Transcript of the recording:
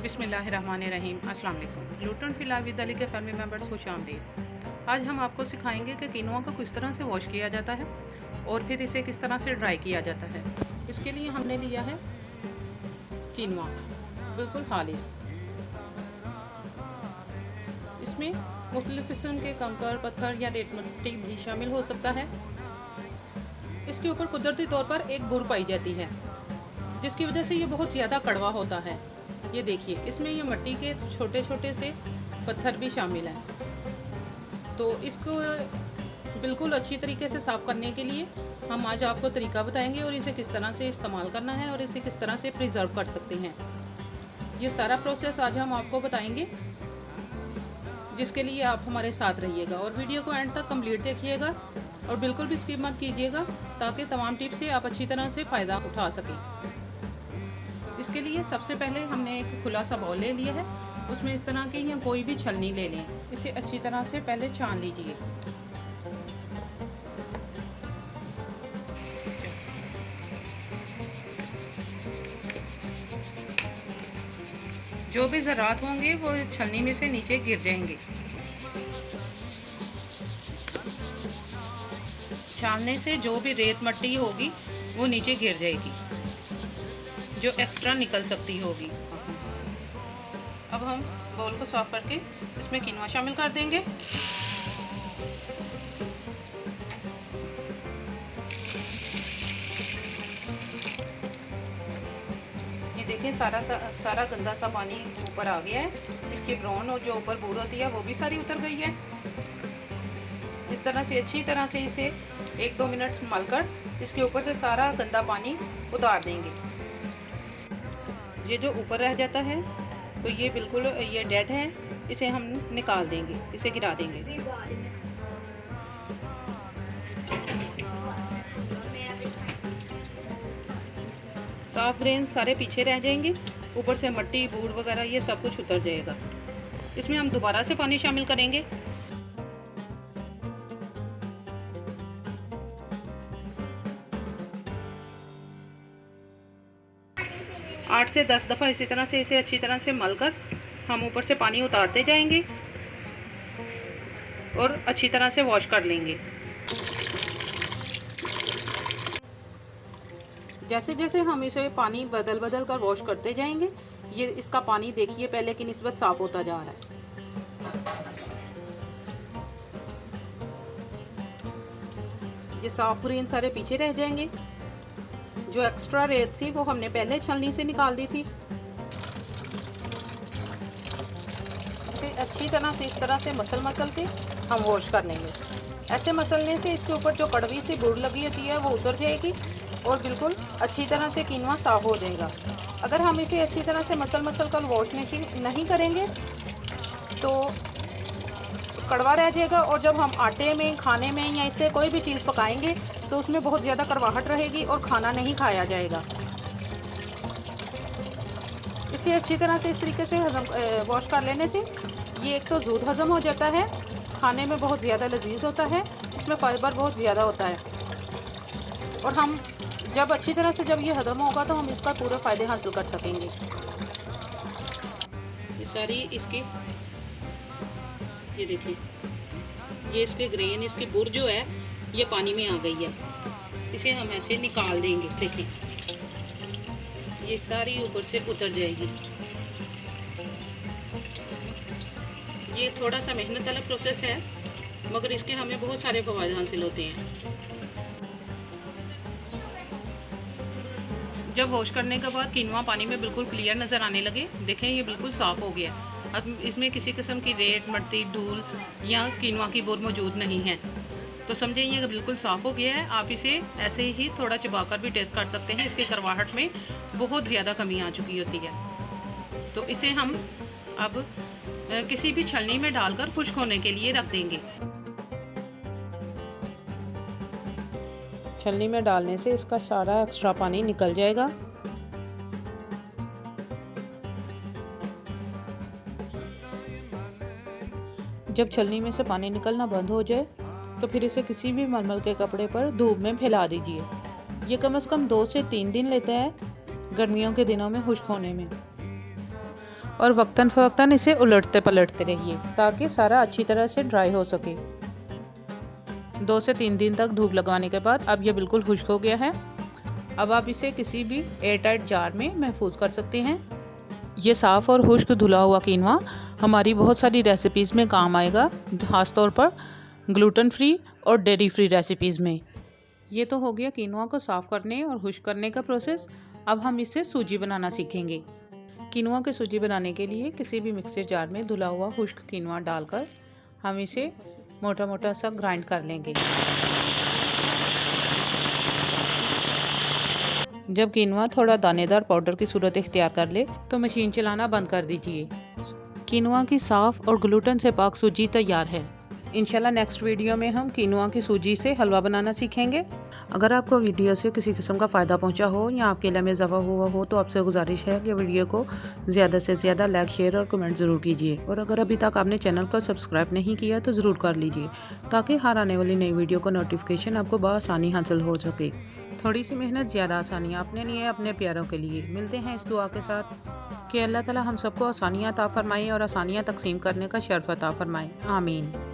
बिस्मिल्लाहिर्रहमानिर्रहीम। अस्सलाम वालेकुम। Gluten free life with Ali के फैमिली मेम्बर्स को खुशामदीद। आज हम आपको सिखाएंगे कि किनोआ को किस तरह से वॉश किया जाता है और फिर इसे किस तरह से ड्राई किया जाता है। इसके लिए हमने लिया है किनोआ, बिल्कुल खालिस। इसमें मुख्तलिफ किस्म के कंकर, पत्थर या रेत मिट्टी भी शामिल हो सकता है। इसके ऊपर कुदरती तौर पर एक बुर पाई जाती है, जिसकी वजह से ये बहुत ज़्यादा कड़वा होता है। ये देखिए, इसमें ये मिट्टी के छोटे छोटे से पत्थर भी शामिल हैं। तो इसको बिल्कुल अच्छी तरीके से साफ़ करने के लिए हम आज आपको तरीका बताएंगे और इसे किस तरह से इस्तेमाल करना है और इसे किस तरह से प्रिजर्व कर सकते हैं। ये सारा प्रोसेस आज हम आपको बताएंगे, जिसके लिए आप हमारे साथ रहिएगा और वीडियो को एंड तक कंप्लीट देखिएगा और बिल्कुल भी स्किप मत कीजिएगा, ताकि तमाम टिप्स से आप अच्छी तरह से फ़ायदा उठा सकें। इसके लिए सबसे पहले हमने एक खुला सा बाउल ले लिया है। उसमें इस तरह की या कोई भी छलनी ले लें। इसे अच्छी तरह से पहले छान लीजिए। जो भी ज़रात होंगे वो छलनी में से नीचे गिर जाएंगे। छानने से जो भी रेत मिट्टी होगी वो नीचे गिर जाएगी, जो एक्स्ट्रा निकल सकती होगी। अब हम बाउल को साफ करके इसमें किनोआ शामिल कर देंगे। ये देखें, सारा गंदा सा पानी ऊपर आ गया है। इसकी ब्राउन और जो ऊपर बूर होती है वो भी सारी उतर गई है। इस तरह से अच्छी तरह से इसे 1-2 मिनट मलकर इसके ऊपर से सारा गंदा पानी उतार देंगे। ये जो ऊपर रह जाता है तो ये बिल्कुल ये डेड है, इसे हम निकाल देंगे, इसे गिरा देंगे। साफ ग्रेन सारे पीछे रह जाएंगे, ऊपर से मिट्टी बूढ़ वगैरह ये सब कुछ उतर जाएगा। इसमें हम दोबारा से पानी शामिल करेंगे। 8 से 10 दफ़ा इसी तरह से इसे अच्छी तरह से मलकर हम ऊपर से पानी उतारते जाएंगे और अच्छी तरह से वॉश कर लेंगे। जैसे जैसे हम इसे पानी बदल बदल कर वॉश करते जाएंगे, ये इसका पानी देखिए पहले की निस्बत साफ़ होता जा रहा है। ये साफ ग्रेन सारे पीछे रह जाएंगे। जो एक्स्ट्रा रेत थी वो हमने पहले छलनी से निकाल दी थी। इसे अच्छी तरह से इस तरह से मसल के हम वॉश कर लेंगे। ऐसे मसलने से इसके ऊपर जो कड़वी सी बुर लगी होती है वो उतर जाएगी और बिल्कुल अच्छी तरह से किनोआ साफ़ हो जाएगा। अगर हम इसे अच्छी तरह से मसल कर वॉश नहीं करेंगे तो कड़वा रह जाएगा और जब हम आटे में, खाने में या इससे कोई भी चीज़ पकाएंगे तो उसमें बहुत ज़्यादा कड़वाहट रहेगी और खाना नहीं खाया जाएगा। इसे अच्छी तरह से इस तरीके से वॉश कर लेने से ये एक तो जूद हज़म हो जाता है, खाने में बहुत ज़्यादा लजीज होता है, इसमें फाइबर बहुत ज़्यादा होता है और हम जब अच्छी तरह से जब ये हज़म होगा तो हम इसका पूरे फ़ायदे हासिल कर सकेंगे। ये सारी इसकी, ये देखिए, ये इसके ग्रेन, इसकी बुर जो है ये पानी में आ गई है। इसे हम ऐसे निकाल देंगे। देखिए, ये सारी ऊपर से उतर जाएगी। ये थोड़ा सा मेहनत वाला प्रोसेस है, मगर इसके हमें बहुत सारे फ़वाइद हासिल होते हैं। जब वॉश करने के बाद किनोआ पानी में बिल्कुल क्लियर नज़र आने लगे, देखें ये बिल्कुल साफ़ हो गया। अब इसमें किसी किस्म की रेत, मिट्टी, धूल या किनोआ की बुर मौजूद नहीं है, तो समझें ये बिल्कुल साफ़ हो गया है। आप इसे ऐसे ही थोड़ा चबाकर भी टेस्ट कर सकते हैं। इसके करवाहट में बहुत ज़्यादा कमी आ चुकी होती है। तो इसे हम अब किसी भी छलनी में डालकर खुश्क होने के लिए रख देंगे। छलनी में डालने से इसका सारा एक्स्ट्रा पानी निकल जाएगा। जब छलनी में से पानी निकलना बंद हो जाए तो फिर इसे किसी भी मलमल के कपड़े पर धूप में फैला दीजिए। ये कम से कम 2 से 3 दिन लेता है गर्मियों के दिनों में खुश्क होने में। और वक्तन फ़वक्तन इसे उलटते पलटते रहिए ताकि सारा अच्छी तरह से ड्राई हो सके। 2 से 3 दिन तक धूप लगवाने के बाद अब यह बिल्कुल खुश्क हो गया है। अब आप इसे किसी भी एयरटाइट जार में महफूज कर सकते हैं। ये साफ़ और खुश्क धुला हुआ कीनवा हमारी बहुत सारी रेसिपीज़ में काम आएगा, ख़ास तौर पर ग्लूटेन फ्री और डेयरी फ्री रेसिपीज़ में। ये तो हो गया कीनवा को साफ़ करने और खुश्क करने का प्रोसेस। अब हम इससे सूजी बनाना सीखेंगे। कीनवा की सूजी बनाने के लिए किसी भी मिक्सर जार में धुला हुआ खुश्क कीनवा डालकर हम इसे मोटा मोटा सा ग्राइंड कर लेंगे। जब कीनवा थोड़ा दानेदार पाउडर की सूरत इख्तियार कर ले तो मशीन चलाना बंद कर दीजिए। कीनवा की साफ़ और ग्लूटेन से पाक सूजी तैयार है। इंशाल्लाह नेक्स्ट वीडियो में हम कीनवा की सूजी से हलवा बनाना सीखेंगे। अगर आपको वीडियो से किसी किस्म का फ़ायदा पहुंचा हो या आपके इल्म में इजाफा हुआ हो तो आपसे गुजारिश है कि वीडियो को ज़्यादा से ज़्यादा लाइक, शेयर और कमेंट ज़रूर कीजिए। और अगर अभी तक आपने चैनल को सब्सक्राइब नहीं किया तो ज़रूर कर लीजिए ताकि हर आने वाली नई वीडियो का नोटिफिकेशन आपको बआसानी हासिल हो सके। थोड़ी सी मेहनत ज़्यादा आसानियाँ अपने लिए, अपने प्यारों के लिए। मिलते हैं इस दुआ के साथ कि अल्लाह ताला हम सबको आसानियाँ अता फरमाए और आसानियाँ तकसीम करने का शर्फ अता फरमाए। आमीन।